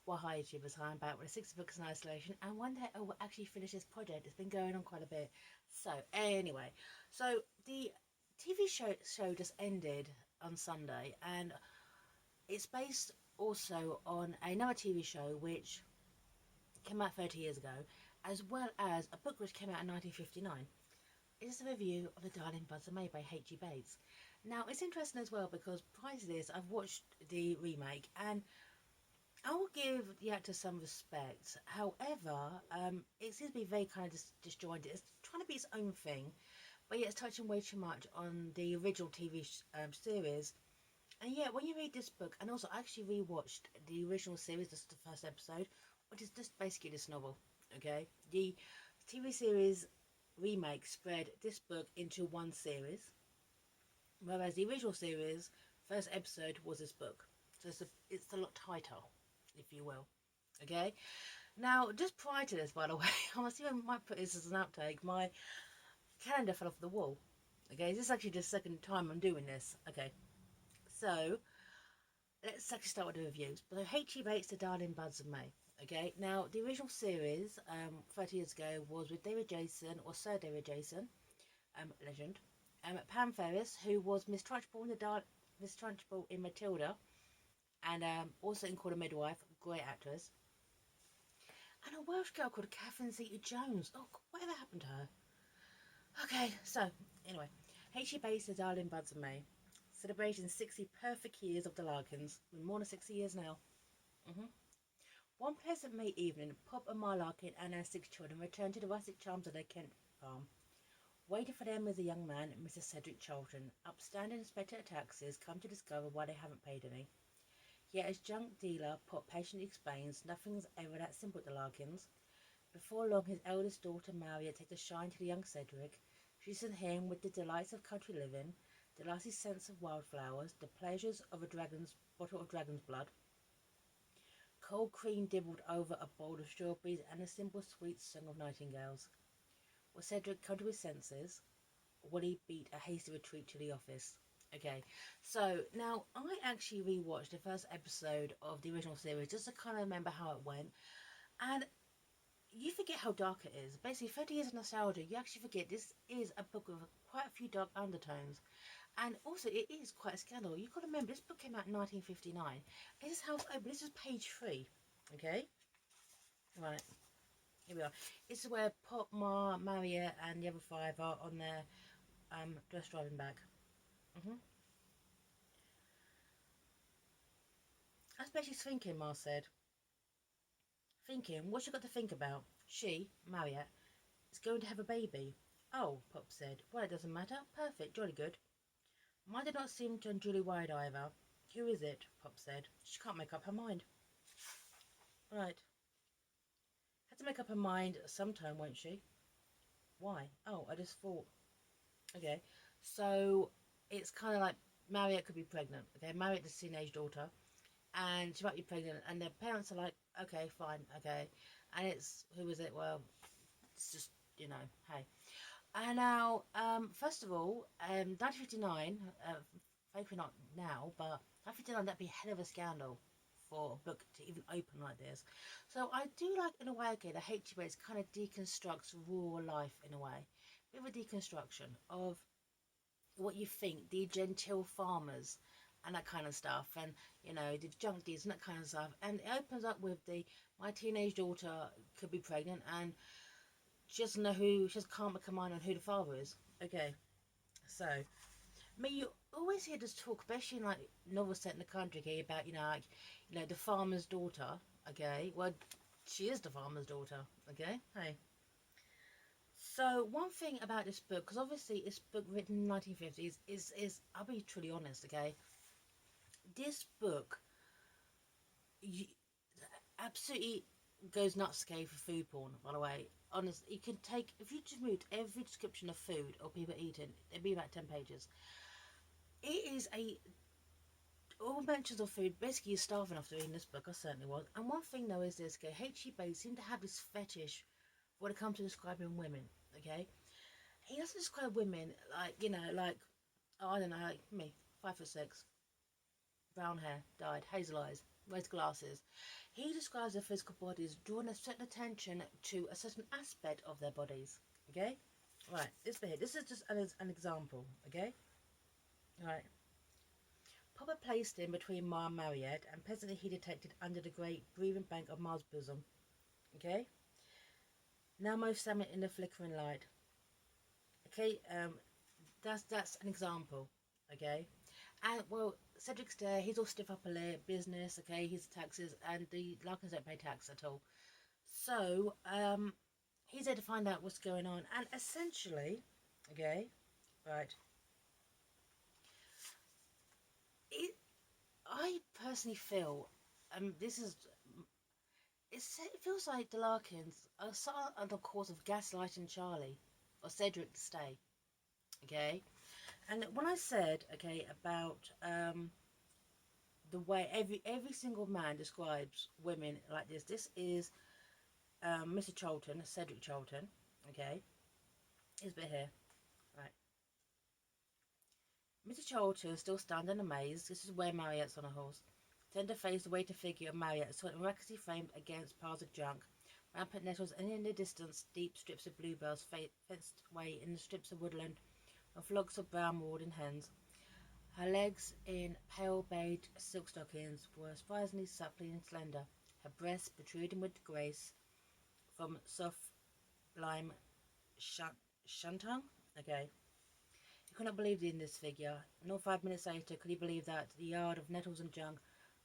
Well, hi YouTubers, hi, I'm back with 6 books in isolation, and one day I will actually finish this project. It's been going on quite a bit. So, anyway, the TV show just ended on Sunday, and it's based also on another TV show which came out 30 years ago, as well as a book which came out in 1959. It is a review of The Darling Buds of May by H.G. Bates. Now, it's interesting as well because prior to this, I've watched the remake, and I will give the actor some respect. However, it seems to be very kind of disjointed. It's trying to be its own thing, but yet it's touching way too much on the original TV series. And yet, when you read this book, and also I actually rewatched the original series, this is the first episode, which is just basically this novel. Okay, the TV series remake spread this book into one series, whereas the original series first episode was this book. So it's a lot tighter, if you will. Okay, now just prior to this, by the way, I might put this as an outtake. My calendar fell off the wall. Okay, this is actually the second time I'm doing this. Okay, so let's actually start with the reviews. So H.G. Bates, The Darling Buds of May. Okay, now the original series 30 years ago was with David Jason, or Sir David Jason, legend. Pam Ferris, who was Miss Trunchbull in Miss Trunchbull in Matilda, and also in Called a Midwife, great actress. And a Welsh girl called Catherine Zeta-Jones. Oh, whatever happened to her? Okay, so anyway, H.G. Bates, The Darling Buds of May, celebrating 60 perfect years of the Larkins. More than 60 years now. One pleasant May evening, Pop and Ma Larkin and their 6 children returned to the rustic charms of their Kent farm. Waiting for them is a young man, Mr. Cedric Charlton, upstanding inspector of taxes, come to discover why they haven't paid any. Yet as junk dealer Pop patiently explains, nothing's ever that simple at the Larkins. Before long his eldest daughter Mariette takes a shine to the young Cedric. She sent him with the delights of country living, the lusty scents of wildflowers, the pleasures of a bottle of dragon's blood, cold cream dibbled over a bowl of strawberries, and the simple sweet song of nightingales. Will Cedric come to his senses, or will he beat a hasty retreat to the office? Okay, so now I actually rewatched the first episode of the original series just to kind of remember how it went, and you forget how dark it is. Basically, 30 years of nostalgia, you actually forget this is a book with quite a few dark undertones. And also, it is quite a scandal. You've got to remember, this book came out in 1959. This is how open. This is page 3. Okay? Right. Here we are. This is where Pop, Ma, Mariette, and the other 5 are on their dress driving back. I suppose she's thinking, Ma said. Thinking? What's she got to think about? She, Mariette, is going to have a baby. Oh, Pop said. Well, it doesn't matter. Perfect. Jolly good. Ma did not seem to unduly worried either. Who is it? Pop said. She can't make up her mind. Right. Had to make up her mind sometime, won't she? Why? Oh, I just thought. Okay. So, it's kind of like Mariette could be pregnant. Okay, Mariette is a teenage daughter. And she might be pregnant. And their parents are like, okay, fine, okay. And it's, who is it? Well, it's just, hey. And now, first of all, 1959, thankfully not now, but 1959, that'd be a hell of a scandal for a book to even open like this. So I do like, in a way, okay, the H.G. Bates kind of deconstructs rural life in a way. Bit of a deconstruction of what you think, the genteel farmers and that kind of stuff, and the junk deals and that kind of stuff. And it opens up with my teenage daughter could be pregnant, and she doesn't know she just can't make a mind on who the father is. Okay, so I mean, you always hear this talk, especially in like novels set in the country, okay, about the farmer's daughter. Okay, well, she is the farmer's daughter. Okay, hey. So one thing about this book, because obviously this book written in the 1950s, is I'll be truly honest, okay, this book absolutely goes nuts, okay, for food porn, by the way. Honestly, you can take, if you just moved every description of food or people eating, it'd be about 10 pages. It is all mentions of food. Basically, you're starving after reading this book. I certainly was. And one thing though is this, okay, H.G. Bates seemed to have this fetish when it comes to describing women, okay? He doesn't describe women like, oh, I don't know, like me, 5'6", brown hair, dyed, hazel eyes, wears glasses. He describes their physical bodies, drawing a certain attention to a certain aspect of their bodies. Okay, right. This bit here. This is just an example. Okay, right. Popper placed him between Ma and Mariette, and presently he detected under the great breathing bank of Ma's bosom. Okay, now most examine in the flickering light. Okay, that's an example. Okay, and well, Cedric's there. He's all stiff upper lip, business. Okay, he's taxes, and the Larkins don't pay tax at all. So he's there to find out what's going on, and essentially, okay, right. I personally feel, this is, it feels like the Larkins are sort of on the course of gaslighting Charley or Cedric to stay. Okay, and when I said okay about the way every single man describes women like this is Mr. Charlton, Cedric Charlton. Okay, here's a bit here. Right, Mr. Charlton still standing amazed. This is where Mariette's on a horse. Tender faced, the weighted figure of Mariette stood miraculously framed against piles of junk, rampant nettles, and in the distance, deep strips of bluebells fenced away in the strips of woodland, and flocks of brown marauding hens. Her legs, in pale beige silk stockings, were surprisingly supple and slender, her breasts protruding with grace from soft lime shantung. Okay. He could not believe in this figure, nor 5 minutes later could he believe that the yard of nettles and junk,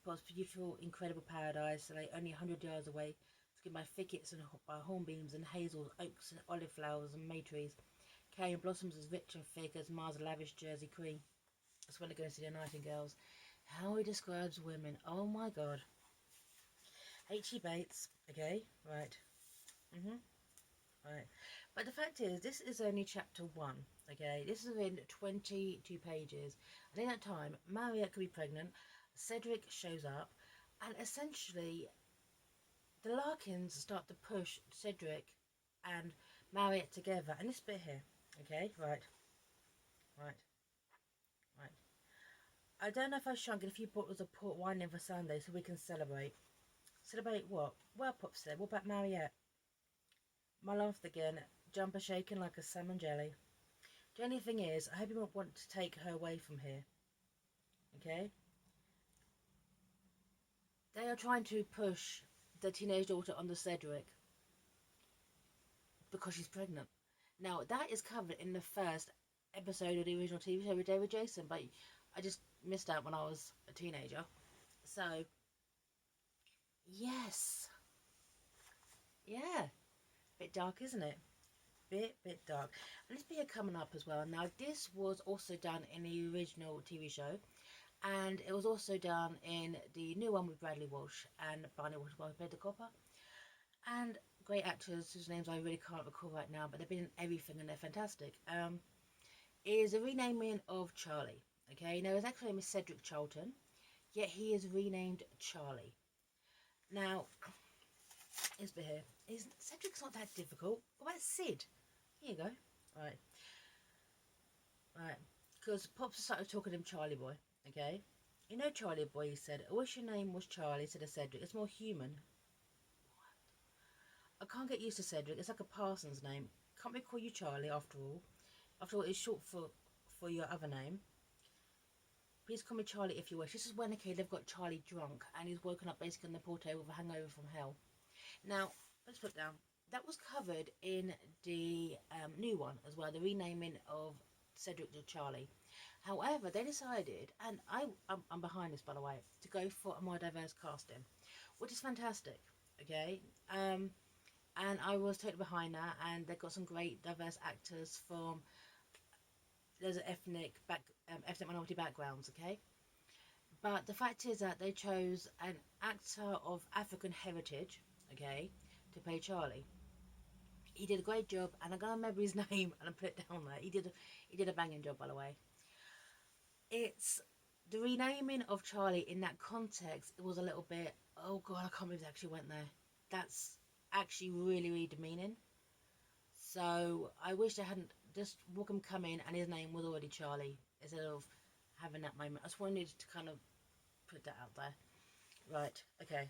God's beautiful, incredible paradise, lay only 100 yards away, screened by thickets and by hornbeams and hazels, oaks and olive flowers and may trees, carrying blossoms as rich and thick as Mars' lavish Jersey cream. That's when they go to see the nightingales. How he describes women, oh my god. H.E. Bates, okay, right. Right. But the fact is, this is only chapter 1, okay? This is in 22 pages. And in that time, Mariette could be pregnant, Cedric shows up, and essentially, the Larkins start to push Cedric and Mariette together. And this bit here, okay? Right. I don't know if I shrunk it, if you bottles of port wine in for Sunday so we can celebrate. Celebrate what? Well, Pop said, what about Mariette? Ma laughed again, jumper shaking like a salmon jelly. The only thing is, I hope you won't want to take her away from here. Okay? They are trying to push the teenage daughter onto Cedric because she's pregnant. Now, that is covered in the first episode of the original TV show with David Jason, but I just missed out when I was a teenager. So, yes. Yeah. Bit dark, isn't it? Bit dark. And this bit coming up as well. Now, this was also done in the original TV show, and it was also done in the new one with Bradley Walsh and Barney Walsh, who played the copper. And great actors whose names I really can't recall right now, but they've been in everything and they're fantastic. Is a renaming of Charley. Okay, now his actual name is Cedric Charlton, yet he is renamed Charley. Now, here's the here. Cedric's not that difficult. What about Sid? Here you go. Right. Because Pops started talking to him Charlie boy. Okay. You know Charlie boy, he said. I wish your name was Charlie, said Cedric. It's more human. What? I can't get used to Cedric. It's like a parson's name. Can't we call you Charlie after all? After all, it's short for your other name. Please call me Charlie if you wish. This is when, okay, they've got Charlie drunk and he's woken up basically on the pool table with a hangover from hell. Now, let's put down. That was covered in the new one as well, the renaming of Cedric to Charlie. However, they decided, and I'm behind this by the way, to go for a more diverse casting, which is fantastic, okay? And I was totally behind that, and they've got some great diverse actors from there's an ethnic minority backgrounds, okay? But the fact is that they chose an actor of African heritage, okay, to play Charlie. He did a great job, and I'm gonna remember his name and I put it down there. He did a banging job, by the way. It's the renaming of Charlie in that context. It was a little bit, oh god, I can't believe they actually went there. That's actually really demeaning. So I wish they hadn't just walk him come in and his name was already Charlie instead of having that moment. I just wanted to kind of put that out there. Right, okay.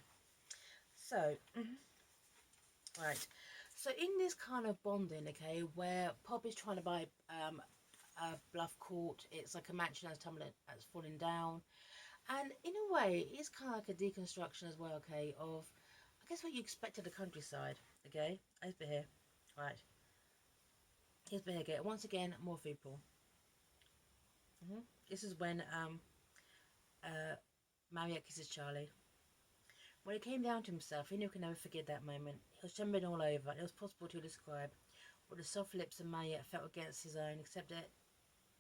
So, right. So in this kind of bonding, okay, where Pop is trying to buy a bluff court, it's like a mansion that's falling down. And in a way, it's kind of like a deconstruction as well, okay, of, I guess, what you expect of the countryside, okay? Here's been here. Right. Here's been here again. Once again, more people. This is when Mariette kisses Charley. When it came down to himself, he knew he could never forget that moment. He was trembling all over, and it was possible to describe what the soft lips of Mariette felt against his own, except that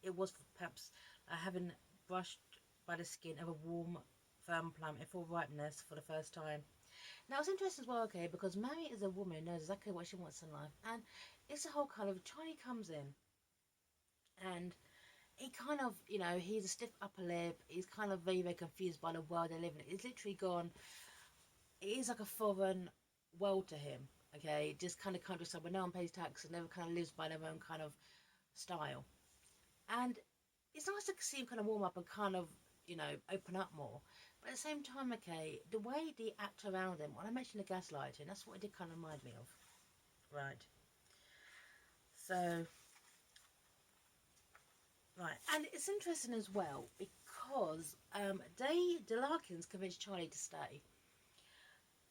it was perhaps having brushed by the skin of a warm, firm plum in full ripeness for the first time. Now it's interesting as well, okay, because Mariette is a woman who knows exactly what she wants in life, and it's a whole kind of Charlie comes in, and he kind of, he's a stiff upper lip. He's kind of very, very confused by the world they live in. It's literally gone. It is like a foreign world to him. Okay, just kind of countryside where no one pays tax and never kind of lives by their own kind of style. And it's nice to see him kind of warm up and kind of, open up more. But at the same time, okay, the way they act around him, when I mentioned the gaslighting, that's what it did kind of remind me of. Right. So, right, and it's interesting as well because the Larkins convinced Charlie to stay.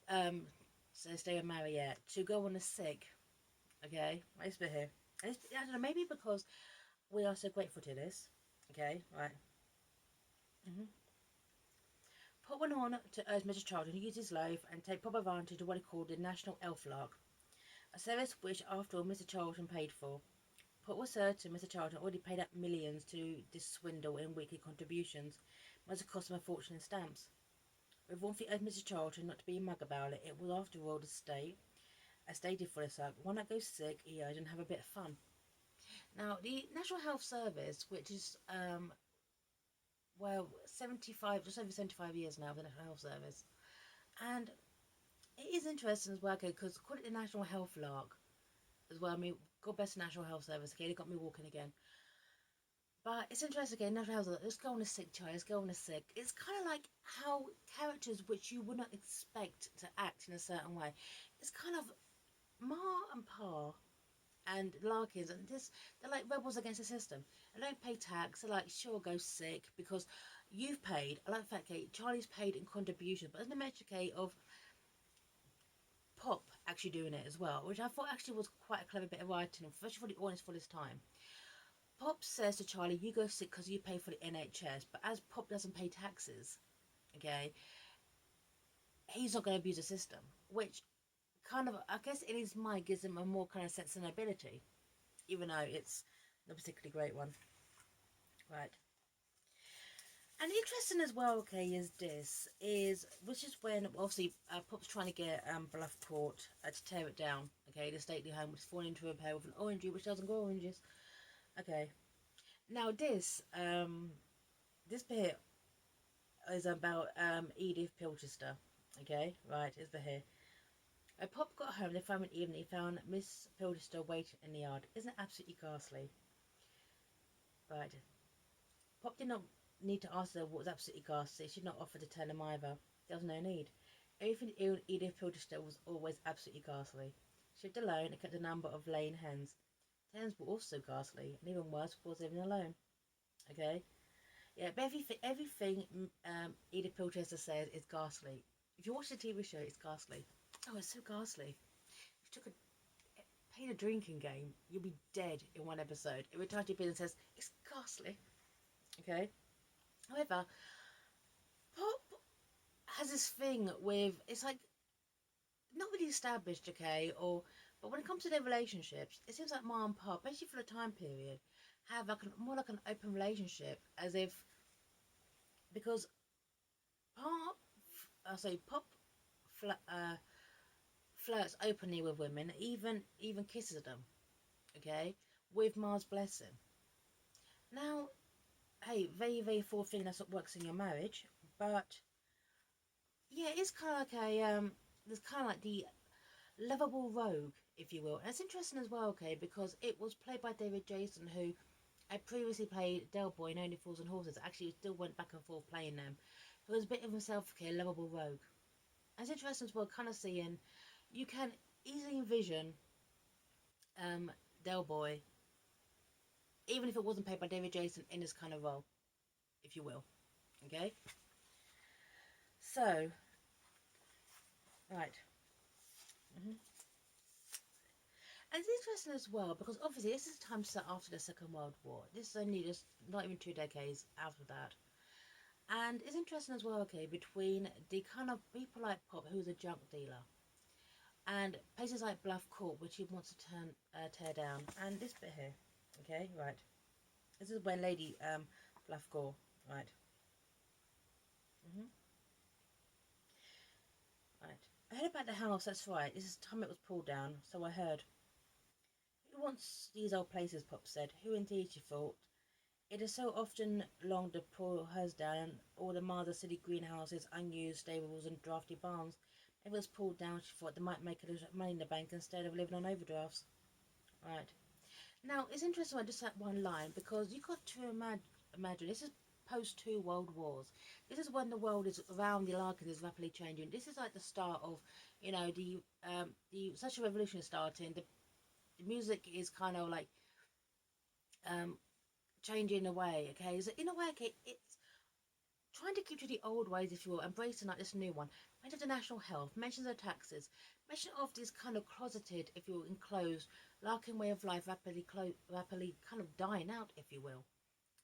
So stay with Mariette to go on a sig. Okay, nice bit here. And I don't know, maybe because we are so grateful to this. Okay, right. Pop went on to urge Mr. Charlton to use his life and take proper advantage of what he called the National Elf Lark, a service which, after all, Mr. Charlton paid for. Pop was certain Mr. Charlton already paid out millions to this swindle in weekly contributions, must have cost him a fortune in stamps. With Warmth urged Mr. Charlton not to be a mug about it. It was, after all, the state, as stated for the suck. One that goes sick, he urged, and have a bit of fun. Now, the National Health Service, which is, 75, just over 75 years now, the National Health Service. And it is interesting as well, okay, because call it the National Health Lark as well. I mean, God bless the National Health Service, okay, they got me walking again. But it's interesting, okay, National Health Lark, let's go on a sick child, let's go on a sick. It's kind of like how characters which you would not expect to act in a certain way. It's kind of Ma and Pa and Larkins, and this, they're like rebels against the system. They don't pay tax. They're like, sure, go sick because you've paid. I like the fact, okay, Charlie's paid in contributions, but there's no mention, okay, of Pop actually doing it as well, which I thought actually was quite a clever bit of writing, especially for the audience for this time. Pop says to Charlie, you go sick because you pay for the NHS, but as Pop doesn't pay taxes, okay, he's not going to abuse the system, which kind of, I guess in his mind gives him a more kind of sense of nobility, even though it's not a particularly great one. Right. And interesting as well, okay, which is when obviously Pop's trying to get Bluff Court to tear it down, okay, the stately home which is falling into repair with an orangery which doesn't grow oranges. Okay. Now this bit is about Edith Pilchester. Okay, right, here's the here. Pop got home the following evening. He found Miss Pilchester waiting in the yard. Isn't it absolutely ghastly? Right. Pop did not need to ask her what was absolutely ghastly. She did not offer to tell him either. There was no need. Everything Edith Pilchester was always absolutely ghastly. She lived alone and kept a number of laying hens. The hens were also ghastly, and even worse was living alone. Okay? Yeah, but everything Edith Pilchester says is ghastly. If you watch the TV show, it's ghastly. Oh, it's so ghastly. If you played a drinking game, you'll be dead in one episode. Every time you and says, it's ghastly. Okay? However, Pop has this thing with, it's like, not really established, okay, but when it comes to their relationships, it seems like Ma and Pop, especially for the time period, have like more like an open relationship, as if, because Pop flirts openly with women, even kisses them, okay, with Ma's blessing. Now, hey, very, very full thing, that's what works in your marriage, but yeah, it's kind of like there's kind of like the lovable rogue, if you will. And it's interesting as well, okay, because it was played by David Jason, who had previously played Del Boy in Only Fools and Horses. Actually, still went back and forth playing them. who is a bit of a self-care, lovable rogue. And it's interesting as well, kind of seeing, you can easily envision Del Boy, even if it wasn't played by David Jason, in this kind of role, if you will. Okay? So, right. And it's interesting as well, because obviously this is time set after the Second World War. This is only just not even 2 decades after that. And it's interesting as well, okay, between the kind of people like Pop, who's a junk dealer, and places like Bluff Court, which he wants to tear down. And this bit here, okay, right. This is when Lady Bluff Court, right. Right. I heard about the house, that's right. This is the time it was pulled down, so I heard. Who wants these old places, Pop said. Who indeed, she thought. It is so often longed to pull hers down, all the Martha City greenhouses, unused stables and drafty barns. If it was pulled down, she thought, they might make a little money in the bank instead of living on overdrafts. Right. Now, it's interesting, I just that one line, because you got to imagine, this is post 2 world wars. This is when the world is around the Larkins is rapidly changing. This is like the start of, you know, the such a revolution is starting. The music is kind of like changing away. Okay, so in a way, okay, it's trying to keep to the old ways, if you will, embracing like this new one. Mentions of national health, mentions of taxes, mention of this kind of closeted, if you will, enclosed Larkin way of life, rapidly kind of dying out, if you will.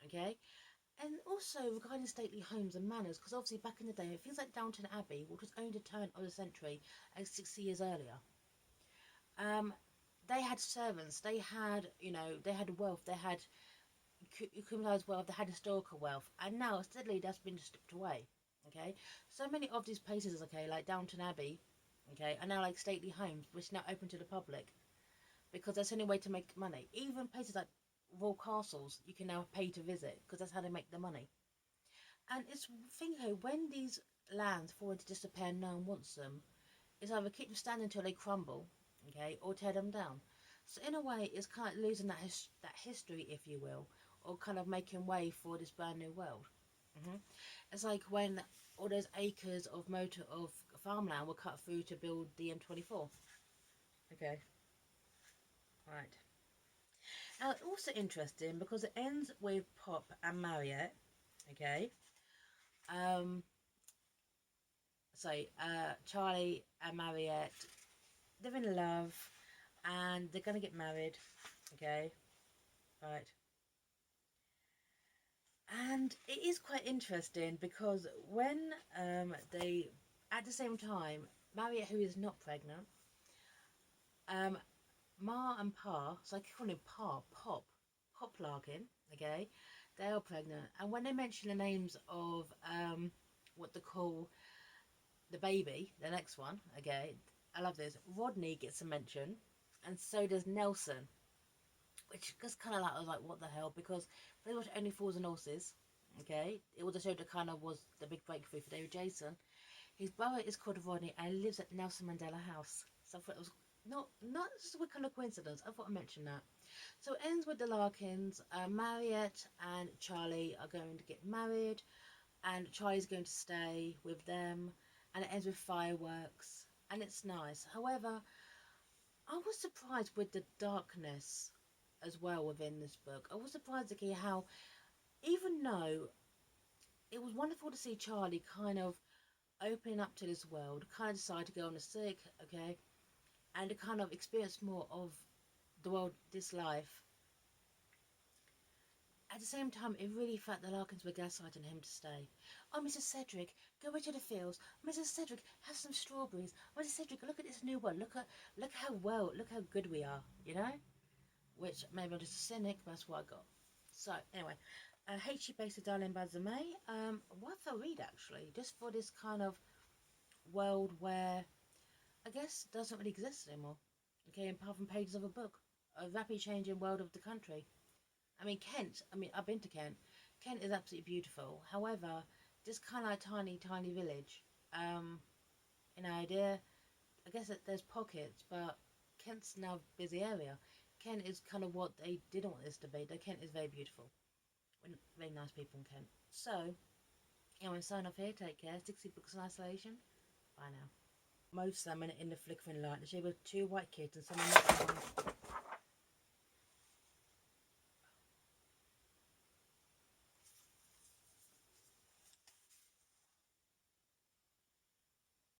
Okay. And also regarding stately homes and manors, because obviously back in the day, it feels like Downton Abbey, which was only a turn of the century, and 60 years earlier. They had servants, they had, you know, they had wealth, they had criminalised wealth, they had historical wealth, and now steadily that's been stripped away. Okay, so many of these places, okay, like Downton Abbey, okay, are now like stately homes, which are now open to the public, because that's the only way to make money. Even places like royal castles, you can now pay to visit, because that's how they make their money. And it's thinking, when these lands fall into disrepair and no one wants them, it's either keep them standing until they crumble, okay, or tear them down. So in a way, it's kind of losing that history, if you will, or kind of making way for this brand new world. It's like when all those acres of farmland were cut through to build the M24. Okay, right. Now it's also interesting because it ends with Pop and Mariette. Okay. So Charley and Mariette, they're in love and they're gonna get married. Okay, right. And it is quite interesting because when they, at the same time, Mariette, who is not pregnant, Ma and Pa, so I call him Pop Larkin, okay, they are pregnant. And when they mention the names of what they call the baby, the next one, okay, I love this. Rodney gets a mention, and so does Nelson, which just kind of like, I was like, what the hell? Because pretty much only Fools and Horses, okay, it was a show that kind of was the big breakthrough for David Jason. His brother is called Rodney and he lives at Nelson Mandela House. So I thought it was not just a kind of coincidence. I thought I mentioned that. So it ends with the Larkins. Mariette and Charley are going to get married, and Charley's going to stay with them, and it ends with fireworks, and it's nice. However, I was surprised with the darkness as well within this book. I was surprised to hear how, even though it was wonderful to see Charley kind of opening up to this world, kind of decide to go on a sick, okay, and to kind of experience more of the world, this life. At the same time, it really felt the Larkins were gaslighting him to stay. Oh, Mrs. Cedric, go into the fields. Mrs. Cedric, have some strawberries. Mrs. Cedric, look at this new one. Look how good we are, you know? Which, maybe I'm just a cynic, but that's what I got. So, anyway, H.G. Baser, Darling by Zamay. Worth a read, actually, just for this kind of world where I guess doesn't really exist anymore. Okay, apart from pages of a book. A rapidly changing world of the country. I mean, Kent, I've been to Kent. Kent is absolutely beautiful. However, this kind of like tiny village. You know, I guess that there's pockets, but Kent's now a busy area. Kent is kind of what they didn't want this to be. Though Kent is very beautiful. Very nice people in Kent. So, Anyway, sign off here. Take care. 60 books in isolation. Bye now. Most of them in the flickering light. There's either 2 white kids and someone next to one.